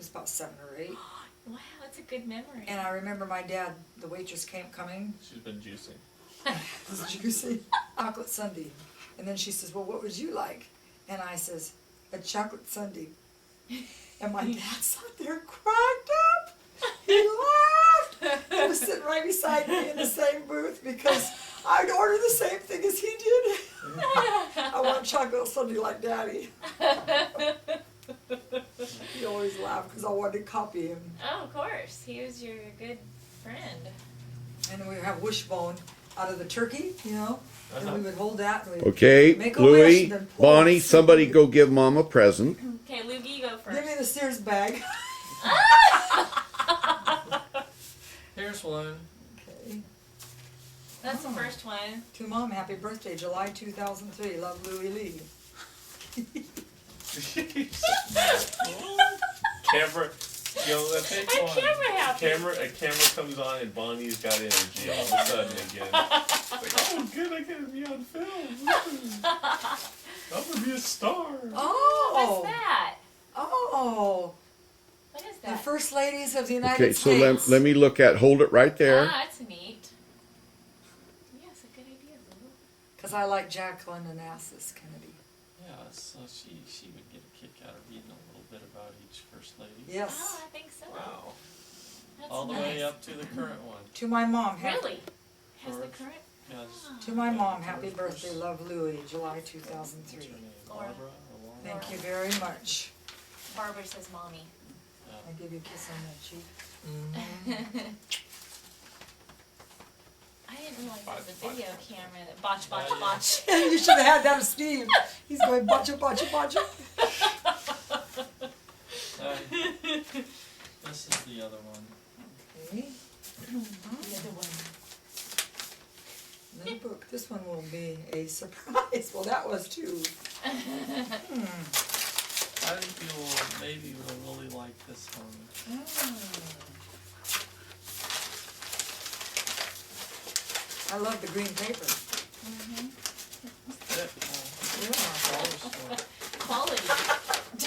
was about 7 or 8. Wow, that's a good memory. And I remember my dad, the waitress came coming, She's been juicing. this is juicy, chocolate sundae. And then she says, well, what would you like? And I says, a chocolate sundae. And my dad sat there cracked up. He laughed. He was sitting right beside me in the same booth because I'd order the same thing as he did. I want chocolate sundae like Daddy. He always laughed because I wanted to copy him. Oh, of course. He was your good friend. And then we would have wishbone out of the turkey, you know, and we would hold that and we'd Okay, make a wish Louie, and then pull Bonnie, it. somebody go give Mom a present. Okay, Loogie, go first. Give me the Sears bag. Here's one. Okay. That's the first one. To Mom, happy birthday, July 2003. Love, Louie Lee. Camera, let's take I'm one. camera happy. A camera comes on and Bonnie's got energy all of a sudden again. It's like, oh, good, I get to be on film. I'm gonna be a star. Oh. What's that? Oh. What is The that? First Ladies of the United Okay, so States. let me look at, hold it right there. Ah, that's neat. Yeah, it's a good idea, Lou. Because I like Jacqueline Onassis Kennedy. Yeah, so she would get a kick out of reading a little bit about each first lady. Yes. Oh, I think so. Wow. That's All the nice. way up to the current one. To my mom, Really? Has the George. current? Yeah, just, to my mom, happy birthday, love, Louie, July 2003. what's her name? Laura. Barbara or Laura? Thank you very much. Barbara says mommy. I give you a kiss on that cheek. I didn't realize there was a video camera that botch, botch, Yeah. botch. You should have had that of Steve. He's going botcha, botcha, botcha. This is the other one. Okay. Another book. This one will be a surprise. Well, that was too. I think maybe you'll really like this one. I love the green paper. Yeah, Quality.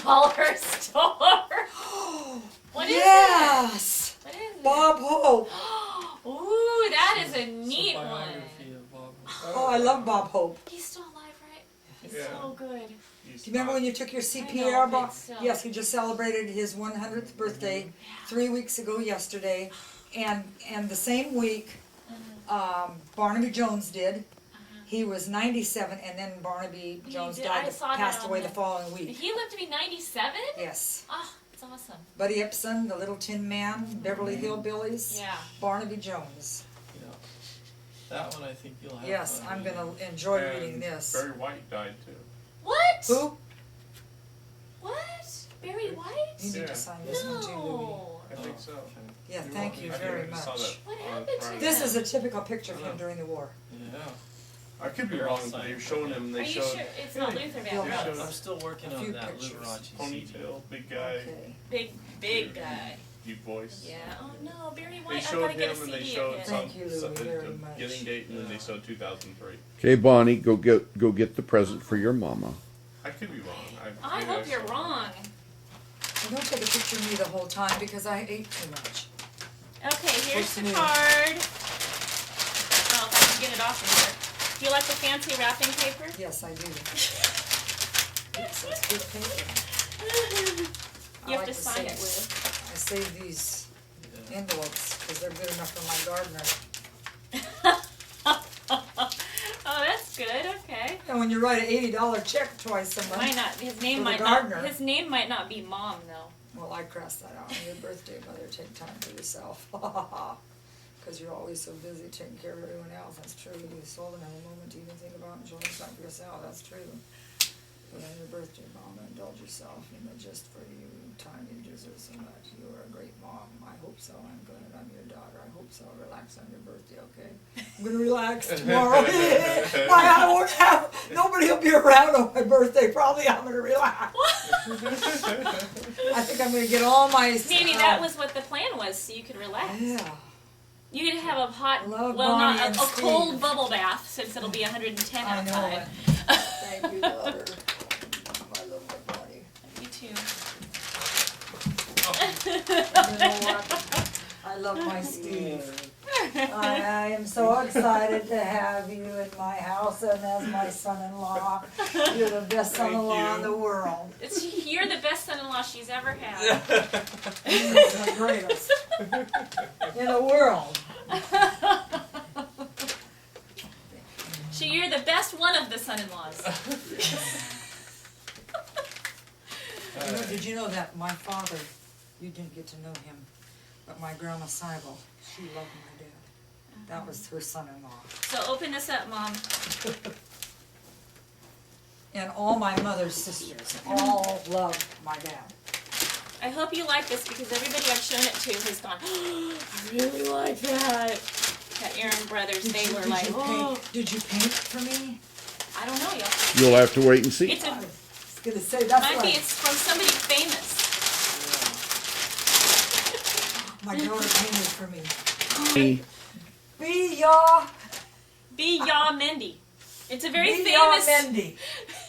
Dollar store. What is Yes! it? What is it? Bob Hope. Ooh, that is a it's neat a one. biography of Bob. Oh, I love Bob Hope. He's still alive, right? He's Yeah. so good. Do you remember when you took your I CPR, know, Bob? but still. Yes, he just celebrated his 100th birthday 3 weeks ago yesterday. And the same week, Barnaby Jones did. He was 97, and then Barnaby He Jones did. died, I saw that passed on away the the- following week. He lived to be 97? Yes. Oh, it's awesome. Buddy Epson, the Little Tin Man, Beverly Hillbillies, Yeah. Barnaby Jones. Yeah. That one I think you'll have Yes, fun I'm reading. going to enjoy reading this. Barry White died too. What? Who? What? Barry White? You need Yeah. to sign this one too, Louie. No. I think so. Yeah, thank you I very saw much. that What on happened to Friday. This is a typical picture of him during the war. Yeah. I could be You're wrong, all but they were signed. showing him, Are they you showed sure it's not Luther Yeah. Vandross? I'm still working A few on that pictures. Liberace ponytail, big guy, Okay. Big guy. deep voice. Yeah. Oh no, Barry They White. I showed gotta get a him and they CD showed of some, him. Thank you, Louie, very the much. beginning date, and then they showed 2003. Okay, Bonnie, go get the present for your mama. I could be wrong. I maybe hope you're saw- wrong. Well, don't take a picture of me the whole time because I ate too much. Okay, here's What's the new? card. Oh, if I can get it off of here. Do you like the fancy wrapping paper? Yes, I do. It's good paper. I You have like to sign save- it with. I save these Yeah. envelopes because they're good enough for my gardener. Oh, that's good. Okay. And when you write an $80 check twice a Why month, not? His name For the might gardener. not. His name might not be Mom though. well, I crossed that out on your birthday, Mother. Take time for yourself. Because you're always so busy taking care of everyone else. That's true. You seldom have a moment to even think about enjoying time for yourself. That's true. But on your birthday, Mom, indulge yourself in the just for you time you deserve so much. You are a great mom. I hope so. I'm glad I'm your daughter. I hope so. Relax on your birthday, okay? I'm gonna relax tomorrow. I won't have nobody will be around on my birthday. Probably I'm gonna relax. I think I'm gonna get all my. Maybe that was what the plan was, so you could relax. Yeah. You could have a hot, Love well, Bonnie not and a cold Steve. bubble bath since it'll be 110 I know outside. it. Thank you, daughter. I love my body. You too. You know what? I love my Steve. I am so excited to have you in my house and as my son-in-law. You're the best son-in-law in the world. You're the best son-in-law she's ever had. You're the greatest in the world. You're the best one of the son-in-laws. Did you know that my father, you didn't get to know him, but my grandma Sybil, she loved my dad. That was her son-in-law. So open this up, Mom. And all my mother's sisters all loved my dad. I hope you like this because everybody I've shown it to has gone, oh, I really like that. That Aaron Brothers, they were like, oh. Did you paint for me? I don't know, y'all. You'll have to wait and see. It's a, I was gonna say, that's might be, why it's from somebody famous. my daughter painted for me. Me. Be ya, B. Yaw Mindy. It's a very be ya famous. Mendy.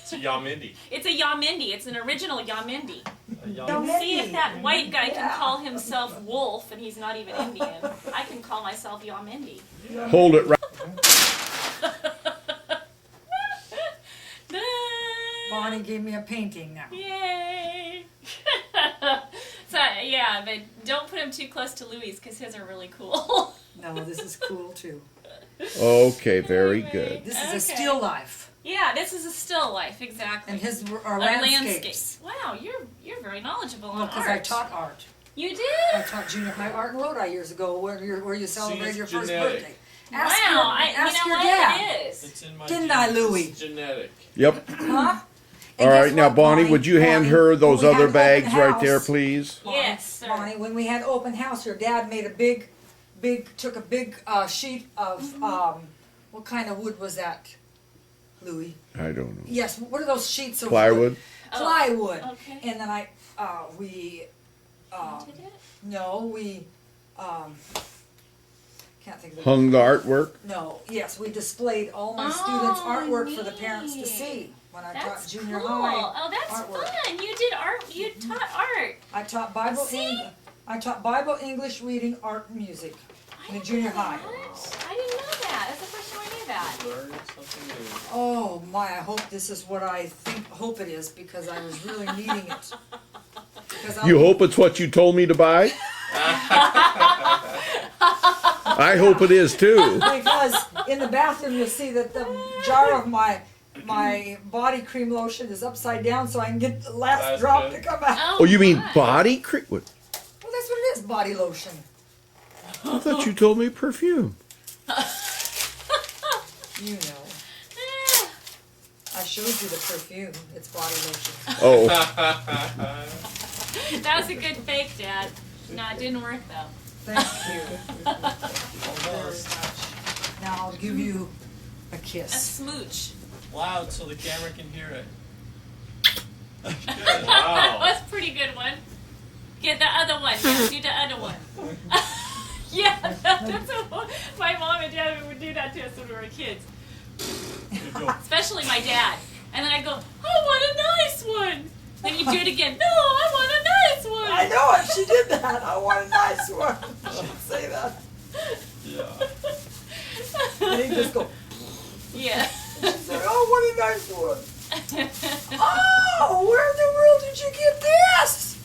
It's a Yamindi. It's a Yaw Mindy. It's an original Yaw Mindy. Ya See if Mendy. that white guy can Yeah. call himself Wolf and he's not even Indian. I can call myself Yaw Mindy. Hold it right. Bonnie gave me a painting now. Yay! So yeah, but don't put him too close to Louis because his are really cool. No, this is cool too. Okay, very Anyway. good. This is a Okay. still life. Yeah, this is a still life, exactly. And his are Of landscapes. Wow, you're very knowledgeable Well, on because art. I taught art. You I did? taught junior high art in Lodi years ago where you celebrated your first genetic. birthday. Wow, Ask you know your what? dad. It is. It's in my Didn't I, Louis? It's genetic. Yep. Huh? All And right, guess now what, Bonnie, would you hand Bonnie, her those when we other had bags open right there, house- please? Yes, sir. Bonnie, when we had open house, your dad made a big took a big sheet of what kind of wood was that, Louis? I don't know. Yes, what are those sheets of Plywood? wood? Plywood. Okay. And then we Did it? no, we can't think of the Hung the artwork? No, yes, we displayed all my Oh, students' artwork for the parents to neat. see when I taught That's junior cool. high. Oh, that's artwork. fun. You did art. You taught art. I taught Bible See? I taught Bible, English, reading, art, and music I in the didn't junior know high. that. I didn't know that. That's the first time I knew that. Learn something new. Oh my! I hope this is what I hope it is because I was really needing it. Because You hope it's what you told me to buy? I hope it is too. Because in the bathroom you'll see that the jar of my body cream lotion is upside down, so I can get the last Last drop bit. to come out. Oh, you mean my. body cream? What? Well, that's what it is, body lotion. I thought you told me perfume. You know, Eh, I showed you the perfume. It's body lotion. Oh, that was a good fake, Dad. No, it didn't work though. Thank you very much. Now I'll give you a A kiss. smooch. Loud so the camera can hear it. That Wow. was a pretty good one. Get the other one. Yeah, do the other one. Yeah, that's what my mom and dad would do that to us when we were kids. Especially my dad. And then I go, I want a nice one. Then you do it again. No, I want a nice one. I know it. She did that. I want a nice one. She'd say that. Yeah. And he'd just go. Yeah. She'd say, "Oh, what a nice one." Oh, where in the world did you get this?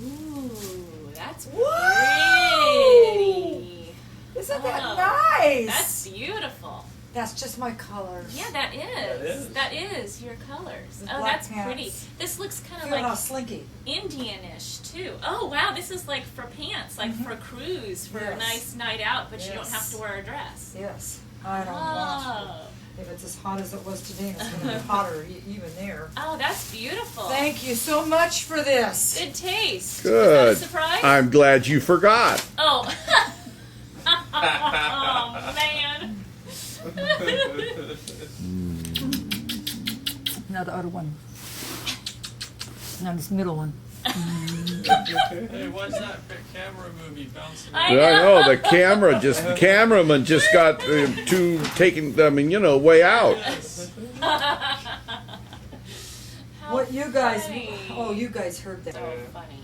Ooh, that's Whoa. pretty. Isn't that Oh, nice? That's beautiful. That's just my colors. Yeah, that is. is. That is your colors. The Oh, black that's pants. pretty. This looks kind of Feel how like slinky. Indianish too. Oh wow, this is like for pants, like for a cruise, for a Yes. nice night out, but you don't have Yes. to wear a dress. Yes. I don't want. Oh, If it's as hot as it was today, it's going to be hotter even there. oh, that's beautiful. Thank you so much for this. Good taste. good. Was that a surprise? I'm glad you forgot. Oh. Oh man. Now the other one. Now this middle one. Hey, what's that camera movie bouncing? I Yeah, I know. know the cameraman just got too taken. I mean, way out. How What you guys? funny. Oh, you guys heard that. So funny.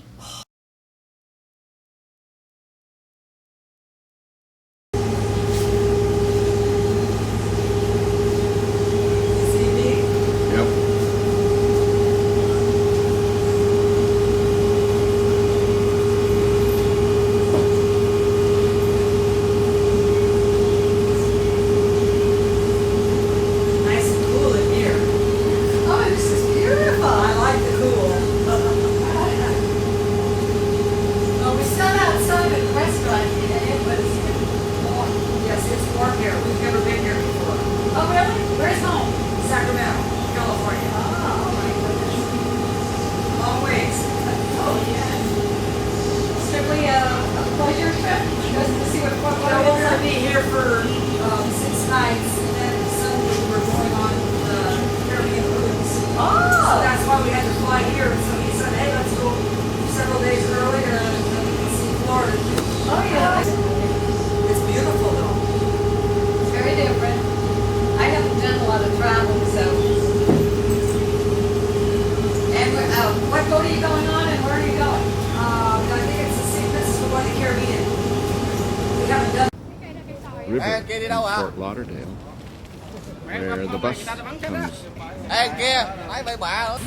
lot of travel, so. And what boat are you going on and where are you going? I think it's the Secrets of the Caribbean. We haven't done. River in Fort Lauderdale, where the bus comes. Ê kia, máy bay bạ.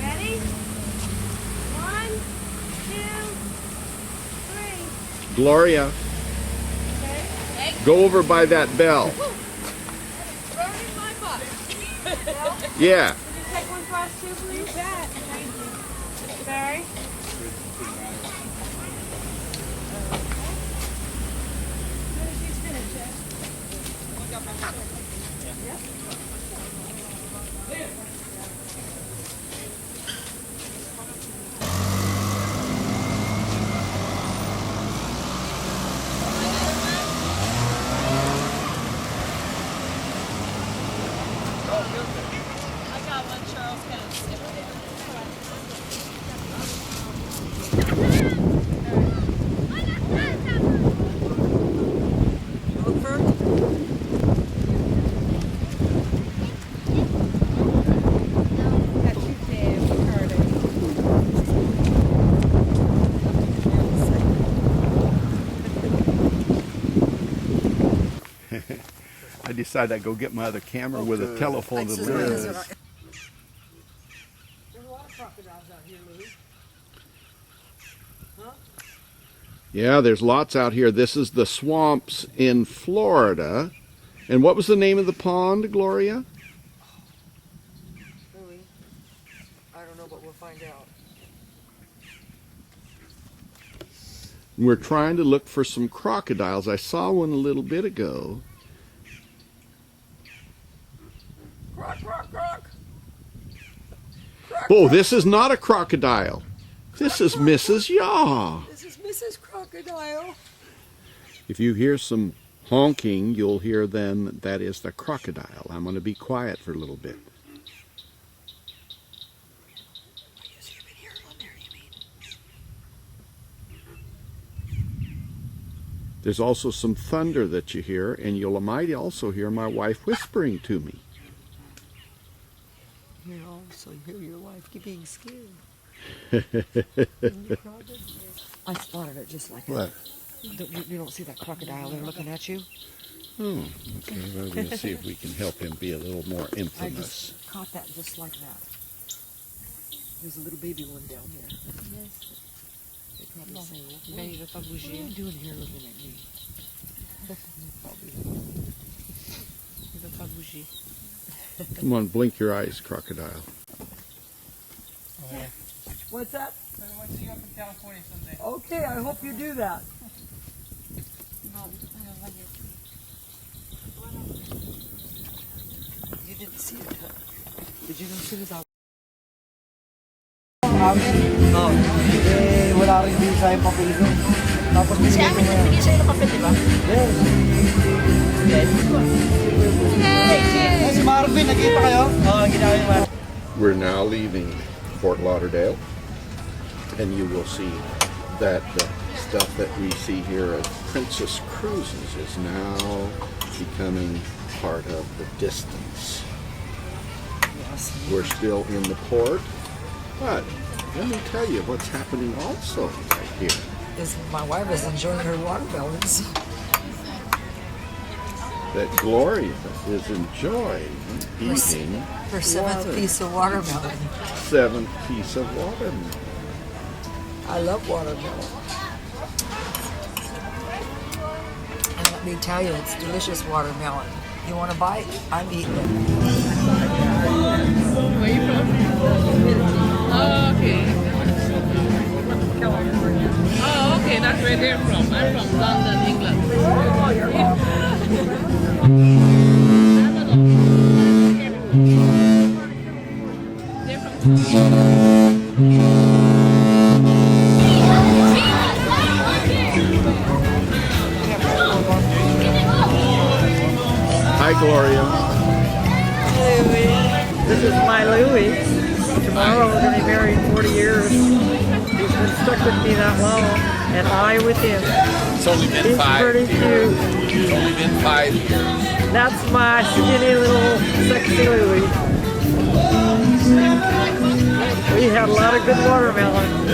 Ready? 1, 2, 3. Gloria, go over by that bell. Burning my butt. Yeah. Can you take one for us too, please? You bet. Thank you. Barry? I got one, Charles. Kind of skip I decided I'd go get my other camera with a telephone to There's lure. a lot of crocodiles out here, Lou. Yeah, there's lots out here. This is the swamps in Florida. And what was the name of the pond, Gloria? Louie, I don't know, but we'll find out. We're trying to look for some crocodiles. I saw one a little bit ago. Croc, croc, croc. Oh, this is not a crocodile. This is Mrs. Yaw. This is Mrs. Crocodile. If you hear some honking, you'll hear then that is the crocodile. I'm going to be quiet for a little bit. You can hear it on there, you mean? There's also some thunder that you hear, and you might also hear my wife whispering to me. You know, so you hear your wife being scared. I spotted it just like What? that. You don't see that crocodile there looking at you? Oh, okay. Well, we're going to see if we can help him be a little more I infamous. just caught that just like that. There's a little baby one down here. They probably say, what are you doing here looking at me? Come on, blink your eyes, crocodile. What's that? I want to see you up in California someday. Okay, I hope you do that. You didn't see it, huh? Did you know as soon as I... Wala rin din sa'yo papel doon. Tapos binigay ko na yan. Bigyan sa'yo ng papel, di ba? Yes. Si Marvin, nakita kayo? Oo, ginawa ni Marvin. We're now leaving Fort Lauderdale, and you will see that the stuff that we see here at Princess Cruises is now becoming part of the distance. We're still in the port, but let me tell you what's happening also right here. My wife is enjoying her watermelons. That Gloria is enjoying eating Her seventh piece of watermelon. 7th piece of watermelon. I love watermelon. And let me tell you, it's delicious watermelon. You want a bite? I'm eating it. Where are you from? Oh, okay. Oh, okay, that's where they're from. I'm from London, England. Oh, you're They're Hi, Gloria. This is my Louie. Tomorrow we're going to be married 40 years. could be that low, and I with him. It's only been He's pretty cute. It's only been 5 years. That's my skinny little sexy Louie. We had a lot of good watermelon.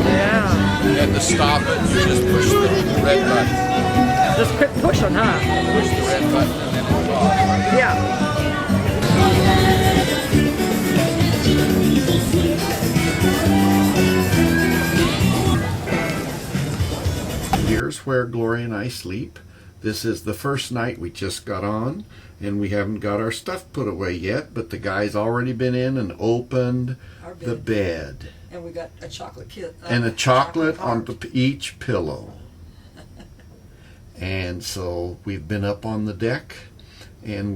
Yeah. You had to stop it. You just push the red button. Just quit pushing, huh? Push the red button and then it's off. Yeah. Here's where Gloria and I sleep. This is the first night we just got on, and we haven't got our stuff put away yet, but the guy's already been in and opened Our the bed. And we got a chocolate kit. And a chocolate on heart. each pillow. And so we've been up on the deck, and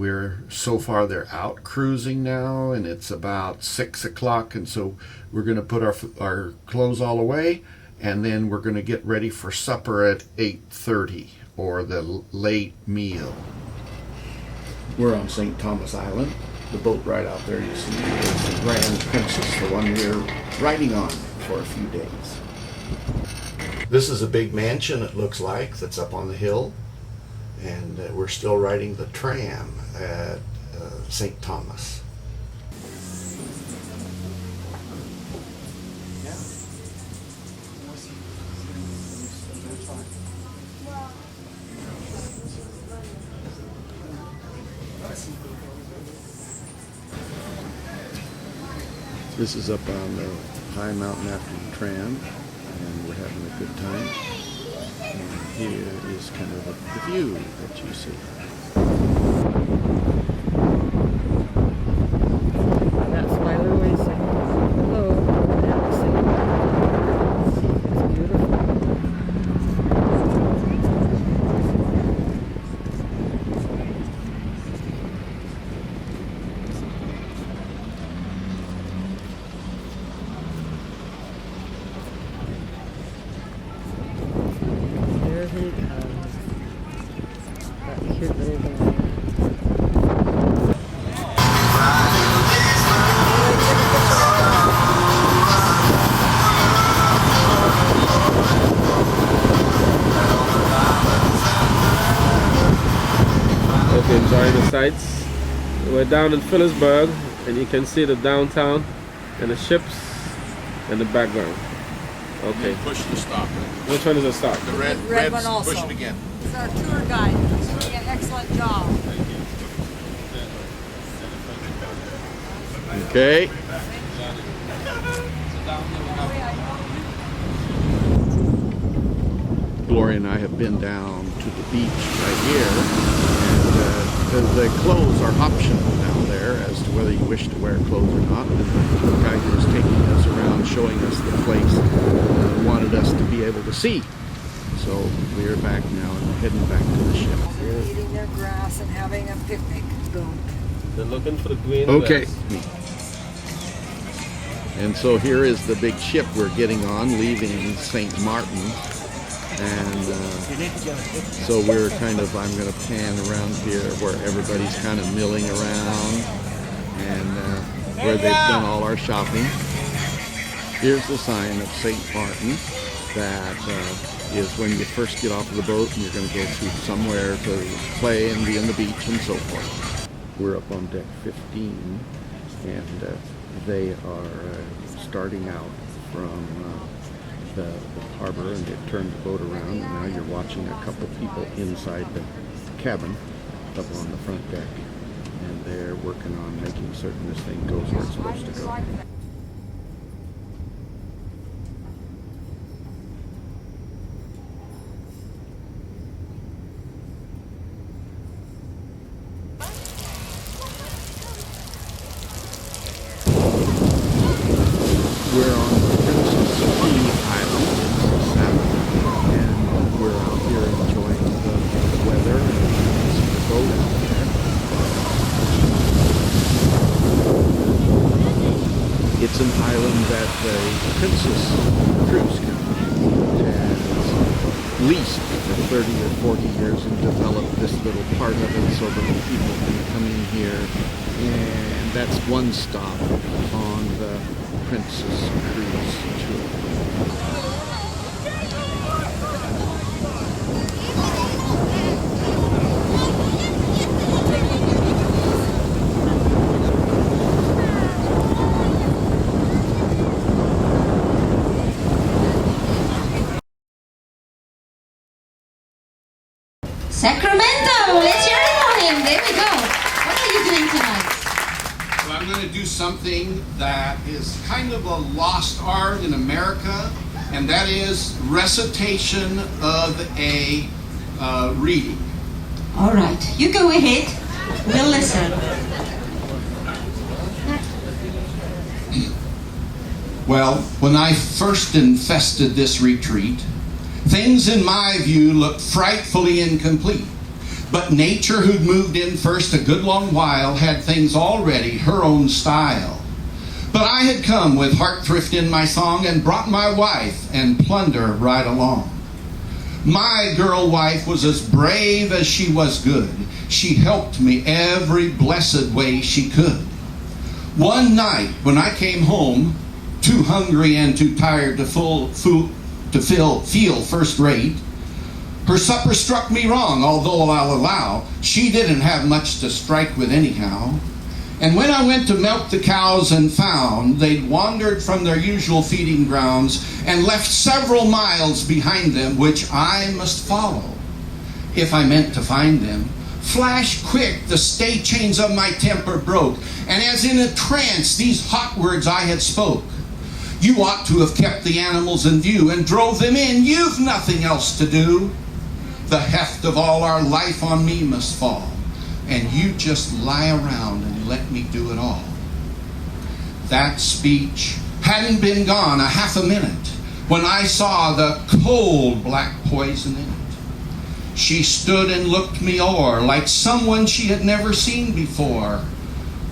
so far they're out cruising now, and it's about 6 o'clock, and so we're going to put our clothes all away, and then we're going to get ready for supper at 8:30, or the late meal. We're on St. Thomas Island. The boat right out there you see is the Grand Princess, the one we're riding on for a few days. This is a big mansion, it looks like, that's up on the hill, and we're still riding the tram at St. Thomas. This is up on the high mountain after the tram, and we're having a good time. And here is kind of the view that you see. That's my Louie saying hello. And it's beautiful. Here he comes. That cute little guy. Okay, enjoying the sights. We're down in Phillipsburg, and you can see the downtown and the ships in the background. Okay. Push the stop. Which one is the stop? The red Red one one also. Push it again. He's our tour guide. He's doing an excellent job. Okay. Gloria and I have been down to the beach right here, and the clothes are optional down there as to whether you wish to wear clothes or not. And the guy who was taking us around showing us the place wanted us to be able to see. So we are back now and heading back to the ship. They're eating their grass and having a picnic. Boom. They're looking for the green. Okay. And so here is the big ship we're getting on, leaving St. Martin. And so we're kind of, I'm going to pan around here where everybody's kind of milling around, and where they've done all our shopping. Here's the sign of St. Martin that is when you first get off of the boat and you're going to go to somewhere to play and be on the beach and so forth. We're up on deck 15, and they are starting out from the harbor, and they've turned the boat around, and now you're watching a couple people inside the cabin up on the front deck, and they're working on making certain this thing goes where it's supposed to go. We're on Princess Key Island, and we're out here enjoying the weather and the boat out there. It's an island that the Princess Cruise Company has leased for 30 or 40 years and developed this little part of it so that people can come in here, and that's one stop on the Princess Cruise Tour. Sacramento, let's hear it for him. There we go. What are you doing tonight? Well, I'm going to do something that is kind of a lost art in America, and that is recitation of a reading. All right, you go ahead. We'll listen. Well, when I first infested this retreat, things in my view looked frightfully incomplete. But nature, who'd moved in first a good long while, had things already her own style. But I had come with heart thrift in my song and brought my wife and plunder right along. My girl wife was as brave as she was good. She helped me every blessed way she could. One night when I came home, too hungry and too tired to feel first rate, her supper struck me wrong, although I'll allow she didn't have much to strike with anyhow. And when I went to milk the cows and found they'd wandered from their usual feeding grounds and left several miles behind them, which I must follow if I meant to find them, flash quick the stay chains of my temper broke, and as in a trance these hot words I had spoke. You ought to have kept the animals in view and drove them in. You've nothing else to do. The heft of all our life on me must fall, and you just lie around and let me do it all. That speech hadn't been gone a half a minute when I saw the cold black poison in it. She stood and looked me o'er like someone she had never seen before.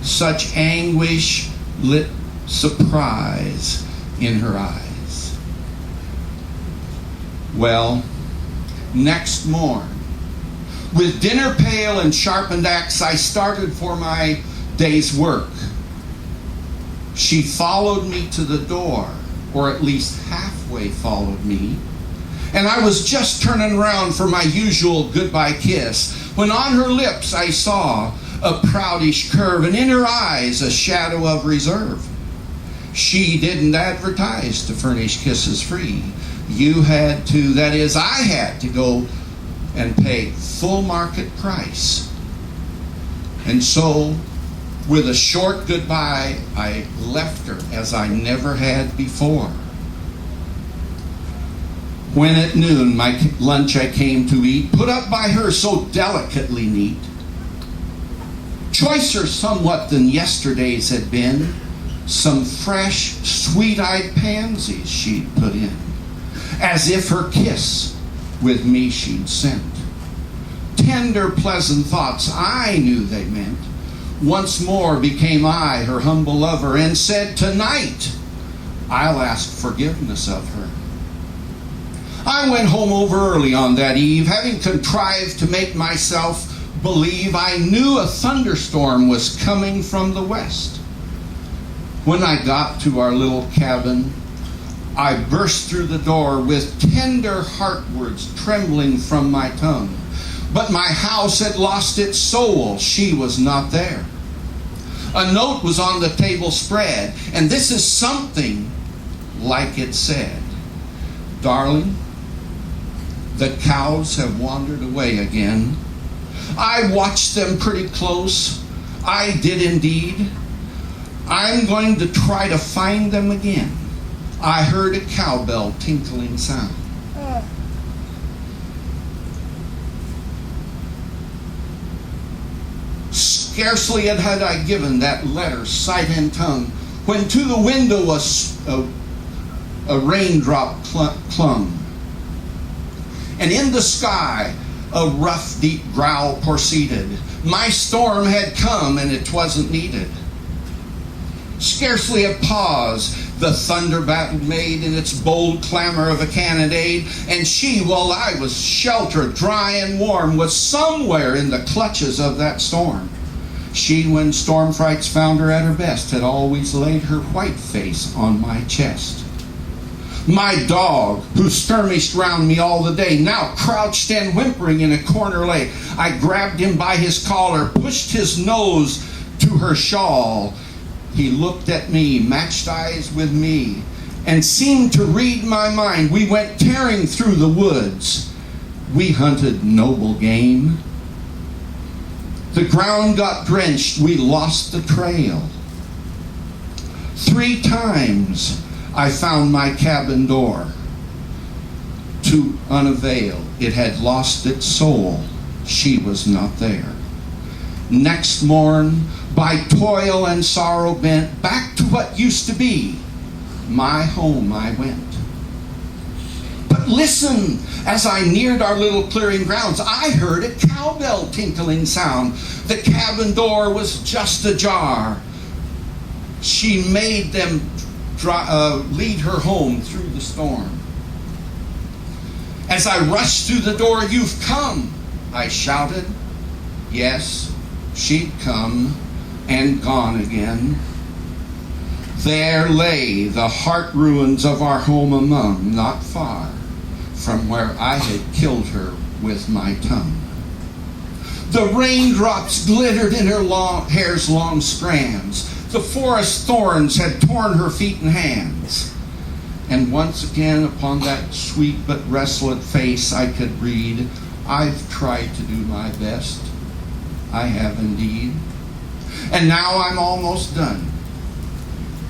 Such anguish lit surprise in her eyes. Well, next morn, with dinner pail and sharpened axe, I started for my day's work. She followed me to the door, or at least halfway followed me, and I was just turning around for my usual goodbye kiss when on her lips I saw a proudish curve, and in her eyes a shadow of reserve. She didn't advertise to furnish kisses free. You had to, that is, I had to go and pay full market price. And so, with a short goodbye, I left her as I never had before. When at noon my lunch I came to eat, put up by her so delicately neat, choicer somewhat than yesterday's had been, some fresh, sweet-eyed pansies she'd put in, as if her kiss with me she'd sent. Tender, pleasant thoughts I knew they meant. Once more became I her humble lover, and said, tonight I'll ask forgiveness of her. I went home over early on that eve, having contrived to make myself believe I knew a thunderstorm was coming from the west. When I got to our little cabin, I burst through the door with tender heart words trembling from my tongue. But my house had lost its soul. She was not there. A note was on the table spread, and this is something like it said. Darling, the cows have wandered away again. I watched them pretty close. I did indeed. I'm going to try to find them again. I heard a cowbell tinkling sound. Scarcely had I given that letter sight and tongue when to the window a raindrop clung. And in the sky a rough, deep growl proceeded. My storm had come and it wasn't needed. Scarcely a pause the thunder battle made in its bold clamor of a cannonade, and she, while I was sheltered, dry and warm, was somewhere in the clutches of that storm. She, when storm frights found her at her best, had always laid her white face on my chest. My dog, who skirmished round me all the day, now crouched and whimpering in a corner lay. I grabbed him by his collar, pushed his nose to her shawl. He looked at me, matched eyes with me, and seemed to read my mind. We went tearing through the woods, we hunted noble game. The ground got drenched, we lost the trail. 3 times I found my cabin door to unavail. It had lost its soul. She was not there. Next morn, by toil and sorrow bent, back to what used to be my home I went. But listen, as I neared our little clearing grounds, I heard a cowbell tinkling sound. The cabin door was just ajar. She made them lead her home through the storm. As I rushed through the door, "You've come," I shouted. Yes, she'd come and gone again. There lay the heart ruins of our home among, not far from where I had killed her with my tongue. The raindrops glittered in her hair's long strands. The forest thorns had torn her feet and hands. And once again upon that sweet but resolute face I could read, "I've tried to do my best. I have indeed. And now I'm almost done.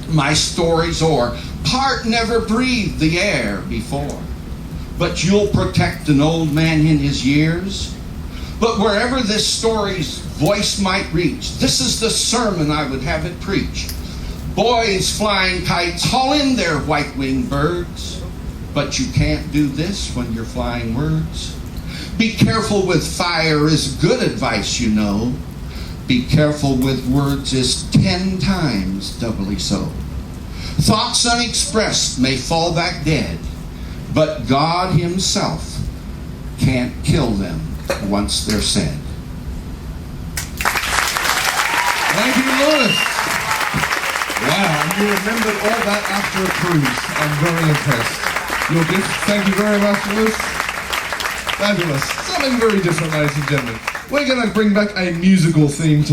My story's o'er. Part never breathed the air before. But you'll protect an old man in his years. But wherever this story's voice might reach, this is the sermon I would have it preach. Boys flying kites, haul in their white-winged birds. But you can't do this when you're flying words. Be careful with fire is good advice, you know. Be careful with words is 10 times doubly so. Thoughts unexpressed may fall back dead, but God himself can't kill them once they're said. Thank you, Louis. Wow, and you remembered all that after a cruise. I'm very impressed. Your gift, thank you very much, Louis. Fabulous. Something very different, ladies and gentlemen. We're going to bring back a musical theme to